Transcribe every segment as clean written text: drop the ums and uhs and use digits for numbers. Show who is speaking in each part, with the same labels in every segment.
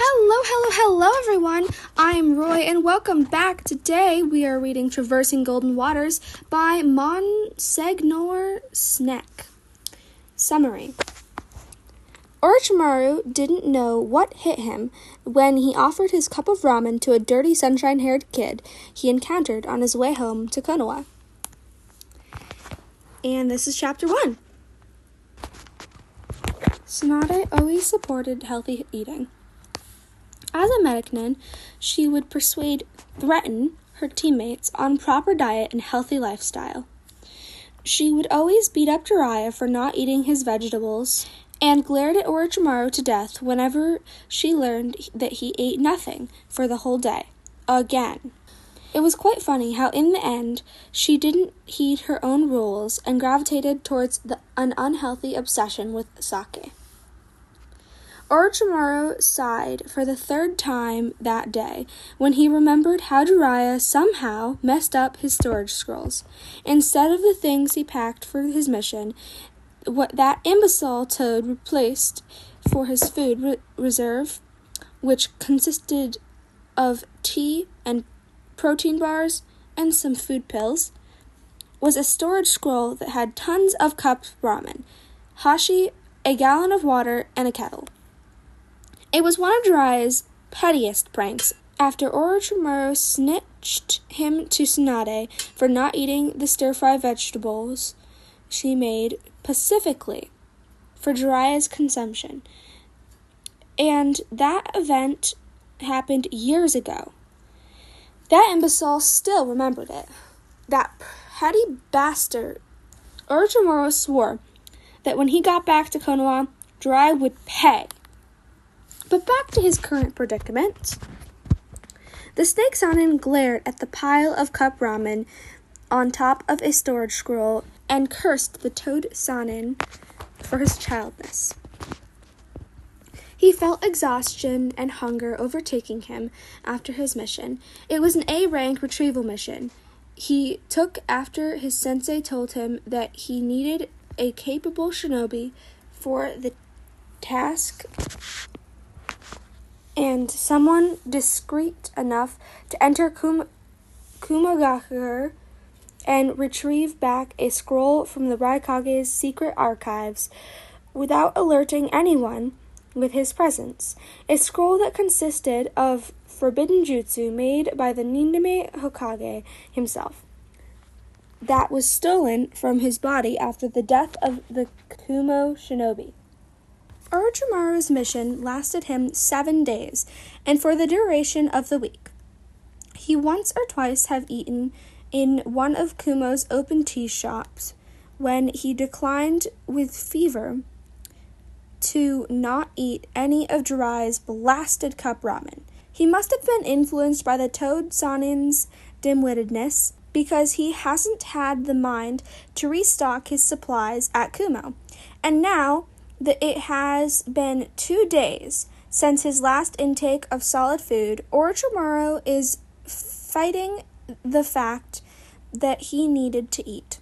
Speaker 1: Hello, everyone. I'm Roy, and welcome back. Today, we are reading Traversing Golden Waters by Monsignor Snack. Summary. Orochimaru didn't know what hit him when he offered his cup of ramen to a dirty, sunshine-haired kid he encountered on his way home to Konoha. And this is Chapter 1. Tsunade always supported healthy eating. As a medicnan, she would threaten her teammates on proper diet and healthy lifestyle. She would always beat up Jiraiya for not eating his vegetables and glared at Orochimaru to death whenever she learned that he ate nothing for the whole day. Again. It was quite funny how in the end she didn't heed her own rules and gravitated towards an unhealthy obsession with sake. Orochimaru sighed for the third time that day when he remembered how Jiraiya somehow messed up his storage scrolls. Instead of the things he packed for his mission, what that imbecile toad replaced for his food reserve, which consisted of tea and protein bars and some food pills, was a storage scroll that had tons of cupped ramen, hashi, a gallon of water, and a kettle. It was one of Jiraiya's pettiest pranks after Orochimaru snitched him to Tsunade for not eating the stir-fry vegetables she made specifically for Jiraiya's consumption. And that event happened years ago. That imbecile still remembered it. That petty bastard. Orochimaru swore that when he got back to Konoha, Jiraiya would pay. But back to his current predicament. The snake Sanin glared at the pile of cup ramen on top of a storage scroll and cursed the toad Sanin for his childness. He felt exhaustion and hunger overtaking him after his mission. It was an A-rank retrieval mission. He took after his sensei told him that he needed a capable shinobi for the task and someone discreet enough to enter Kumagakure and retrieve back a scroll from the Raikage's secret archives without alerting anyone with his presence. A scroll that consisted of forbidden jutsu made by the Ninime Hokage himself, that was stolen from his body after the death of the Kumo shinobi. Orochimaru's mission lasted him 7 days, and for the duration of the week. He once or twice have eaten in one of Kumo's open tea shops when he declined with fever to not eat any of Jiraiya's blasted cup ramen. He must have been influenced by the toad Sanin's dim-wittedness because he hasn't had the mind to restock his supplies at Kumo. And now that it has been 2 days since his last intake of solid food, Orochimaru is fighting the fact that he needed to eat.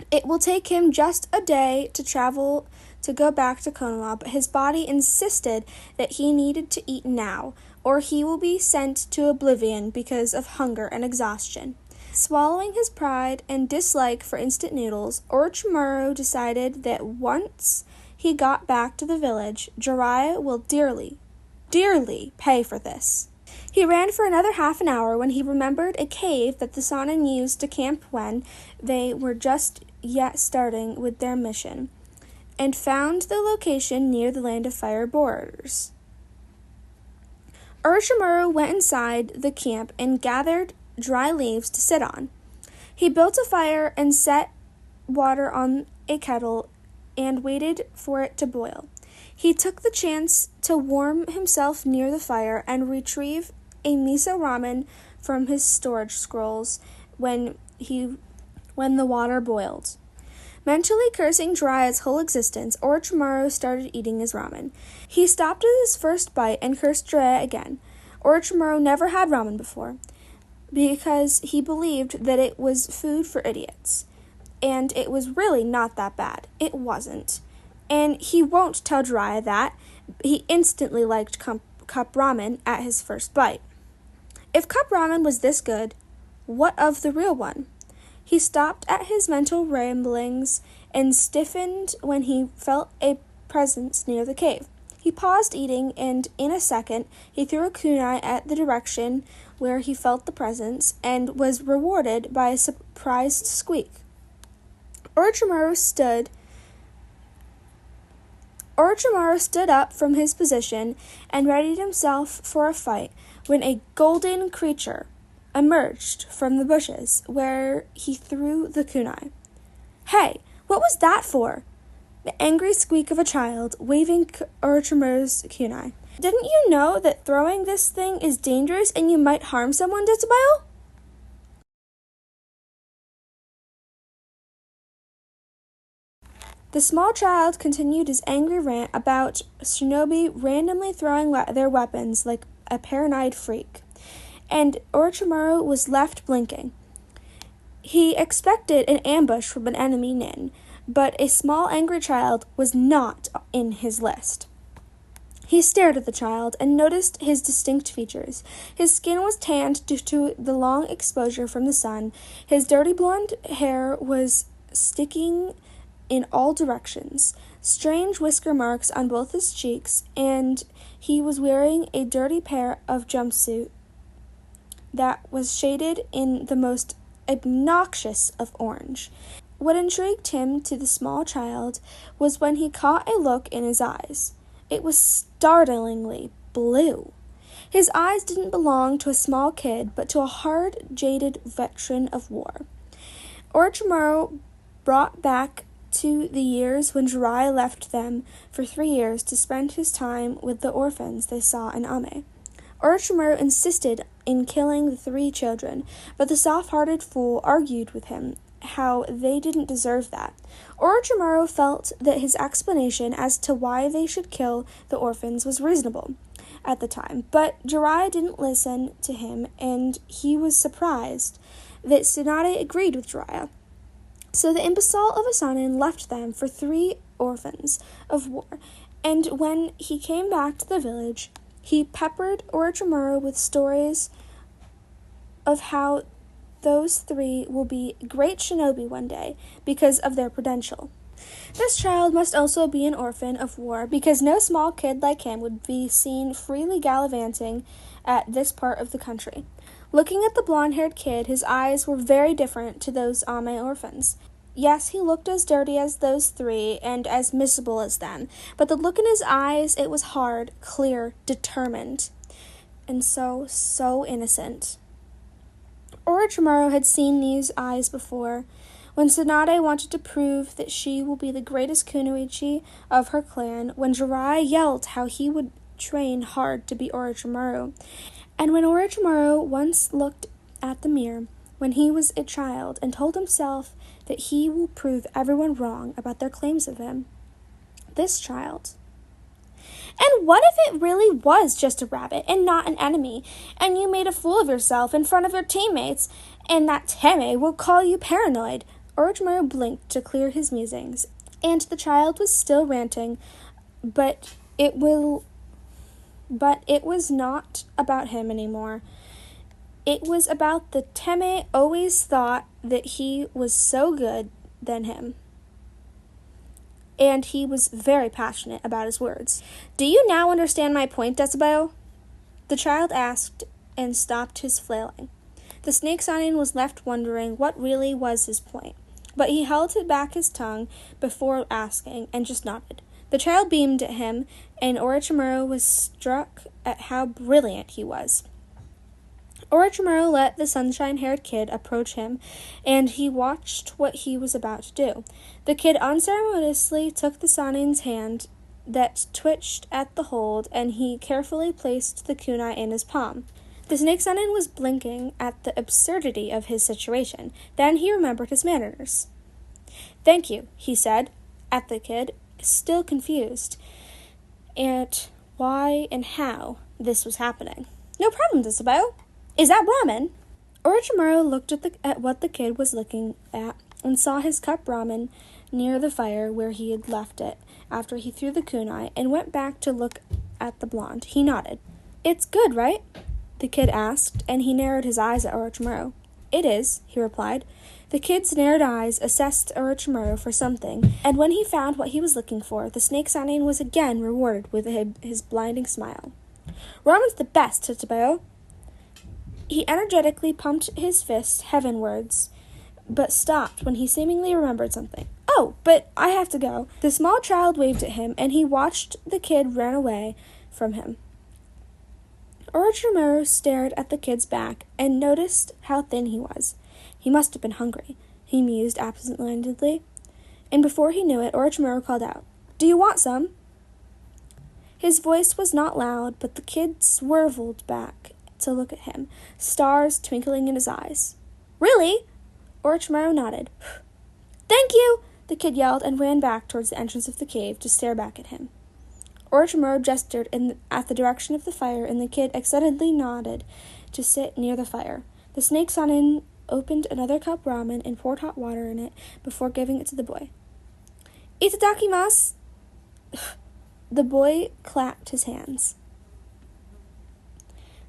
Speaker 1: It will take him just a day to travel to go back to Konoha, but his body insisted that he needed to eat now, or he will be sent to oblivion because of hunger and exhaustion. Swallowing his pride and dislike for instant noodles, Orochimaru decided that once he got back to the village, Jiraiya will dearly, dearly pay for this. He ran for another half an hour when he remembered a cave that the Sanin used to camp when they were just yet starting with their mission, and found the location near the Land of Fire borders. Orochimaru went inside the camp and gathered dry leaves to sit on. He built a fire and set water on a kettle and waited for it to boil. He took the chance to warm himself near the fire and retrieve a miso ramen from his storage scrolls when the water boiled. Mentally cursing Jiraiya's whole existence, Orochimaru started eating his ramen. He stopped at his first bite and cursed Jiraiya again. Orochimaru never had ramen before, because he believed that it was food for idiots. And it was really not that bad. It wasn't. And he won't tell Jiraiya that. He instantly liked cup ramen at his first bite. If cup ramen was this good, what of the real one? He stopped at his mental ramblings and stiffened when he felt a presence near the cave. He paused eating, and in a second he threw a kunai at the direction where he felt the presence and was rewarded by a surprised squeak. Orochimaru stood up from his position and readied himself for a fight when a golden creature emerged from the bushes where he threw the kunai. "Hey, what was that for?" The angry squeak of a child waving Orochimaru's kunai. "Didn't you know that throwing this thing is dangerous and you might harm someone, Tetsubayo?" The small child continued his angry rant about shinobi randomly throwing their weapons like a paranoid freak, and Orochimaru was left blinking. He expected an ambush from an enemy nin, but a small angry child was not in his list. He stared at the child and noticed his distinct features. His skin was tanned due to the long exposure from the sun. His dirty blonde hair was sticking in all directions, strange whisker marks on both his cheeks, and he was wearing a dirty pair of jumpsuit that was shaded in the most obnoxious of orange. What intrigued him to the small child was when he caught a look in his eyes. It was startlingly blue. His eyes didn't belong to a small kid, but to a hard, jaded veteran of war. Orochimaru brought back to the years when Jiraiya left them for 3 years to spend his time with the orphans they saw in Ame. Orochimaru insisted in killing the 3 children, but the soft-hearted fool argued with him how they didn't deserve that. Orochimaru felt that his explanation as to why they should kill the orphans was reasonable at the time, but Jiraiya didn't listen to him, and he was surprised that Tsunade agreed with Jiraiya. So the imbecile of a Sanin left them for 3 orphans of war, and when he came back to the village, he peppered Orochimaru with stories of how those 3 will be great shinobi one day because of their potential. This child must also be an orphan of war because no small kid like him would be seen freely gallivanting at this part of the country. Looking at the blonde-haired kid, his eyes were very different to those Ame orphans. Yes, he looked as dirty as those 3 and as miserable as them, but the look in his eyes, it was hard, clear, determined, and so innocent. Orochimaru had seen these eyes before, when Tsunade wanted to prove that she will be the greatest kunoichi of her clan, when Jiraiya yelled how he would train hard to be Orochimaru, and when Orochimaru once looked at the mirror when he was a child and told himself that he will prove everyone wrong about their claims of him. This child. And what if it really was just a rabbit and not an enemy, and you made a fool of yourself in front of your teammates, and that Teme will call you paranoid? Orochimaru blinked to clear his musings, and the child was still ranting, but it was not about him anymore. It was about the Teme always thought that he was so good than him. And he was very passionate about his words. "Do you now understand my point, Tetsubayo?" the child asked and stopped his flailing. The snake Sanin was left wondering what really was his point, but he held back his tongue before asking and just nodded. The child beamed at him, and Orochimaru was struck at how brilliant he was. Orochimaru let the sunshine-haired kid approach him, and he watched what he was about to do. The kid unceremoniously took the Sanin's hand that twitched at the hold, and he carefully placed the kunai in his palm. The snake Sanin was blinking at the absurdity of his situation. Then he remembered his manners. "Thank you," he said, at the kid, still confused at why and how this was happening. "No problem, Tetsubayo. Is that ramen?" Orochimaru looked at what the kid was looking at and saw his cup ramen near the fire where he had left it after he threw the kunai, and went back to look at the blonde. He nodded. It's good, right? The kid asked, and he narrowed his eyes at Orochimaru. It is, he replied. The kid's narrowed eyes assessed Orochimaru for something, and when he found what he was looking for, the snake Sanin was again rewarded with his blinding smile. Ramen's the best, Tsutobayo. He energetically pumped his fist heavenwards, but stopped when he seemingly remembered something. Oh, but I have to go. The small child waved at him, and he watched the kid run away from him. Orochimaru stared at the kid's back and noticed how thin he was. He must have been hungry, he mused absent-mindedly. And before he knew it, Orochimaru called out, Do you want some? His voice was not loud, but the kid swerved back to look at him, stars twinkling in his eyes. Really? Orochimaru nodded. Thank you! The kid yelled and ran back towards the entrance of the cave to stare back at him. Orochimaru gestured at the direction of the fire, and the kid excitedly nodded to sit near the fire. The snake Sanin opened another cup ramen and poured hot water in it before giving it to the boy. Itadakimasu! The boy clapped his hands.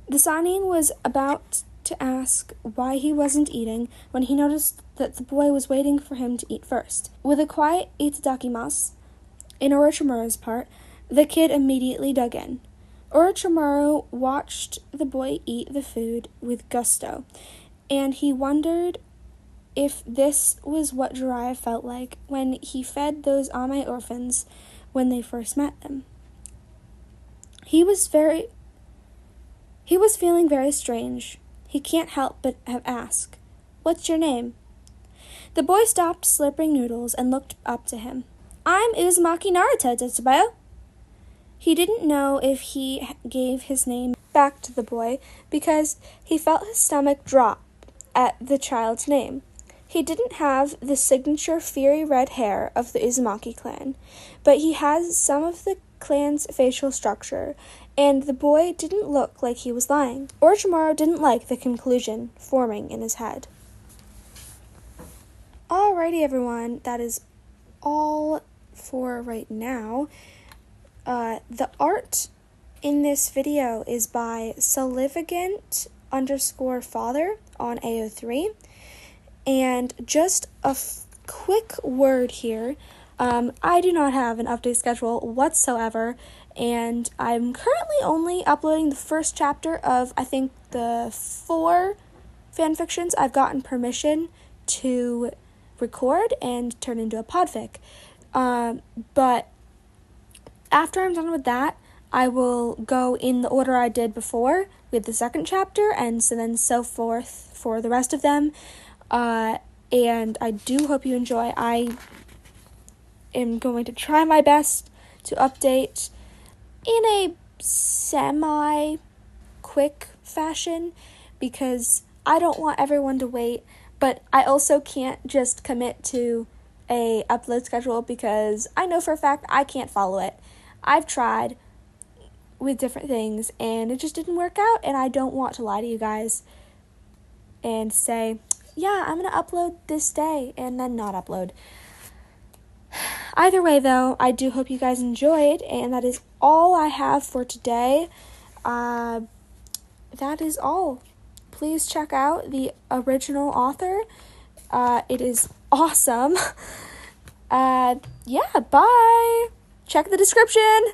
Speaker 1: The Sanin was about to ask why he wasn't eating when he noticed that the boy was waiting for him to eat first. With a quiet Itadakimasu in Orochimaru's part, the kid immediately dug in. Orochimaru watched the boy eat the food with gusto, and he wondered if this was what Jiraiya felt like when he fed those Ame orphans when they first met them. He was feeling very strange. He can't help but ask, What's your name? The boy stopped slurping noodles and looked up to him. I'm Uzumaki Naruto, Tsutobayo. He didn't know if he gave his name back to the boy because he felt his stomach drop at the child's name. He didn't have the signature fiery red hair of the Uzumaki clan, but he has some of the clan's facial structure, and the boy didn't look like he was lying. Orochimaru didn't like the conclusion forming in his head. Alrighty, everyone, that is all for right now. The art in this video is by Solivagant_father on AO3. And just a quick word here. I do not have an update schedule whatsoever, and I'm currently only uploading the first chapter of, I think, the 4 fanfictions I've gotten permission to record and turn into a podfic. But after I'm done with that, I will go in the order I did before with the second chapter, and so forth for the rest of them. And I do hope you enjoy. I am going to try my best to update in a semi-quick fashion because I don't want everyone to wait, but I also can't just commit to a upload schedule because I know for a fact I can't follow it. I've tried with different things and it just didn't work out, and I don't want to lie to you guys and say, yeah, I'm going to upload this day and then not upload. Either way, though, I do hope you guys enjoyed, and that is all I have for today. That is all. Please check out the original author. It is awesome. Yeah, bye. Check the description.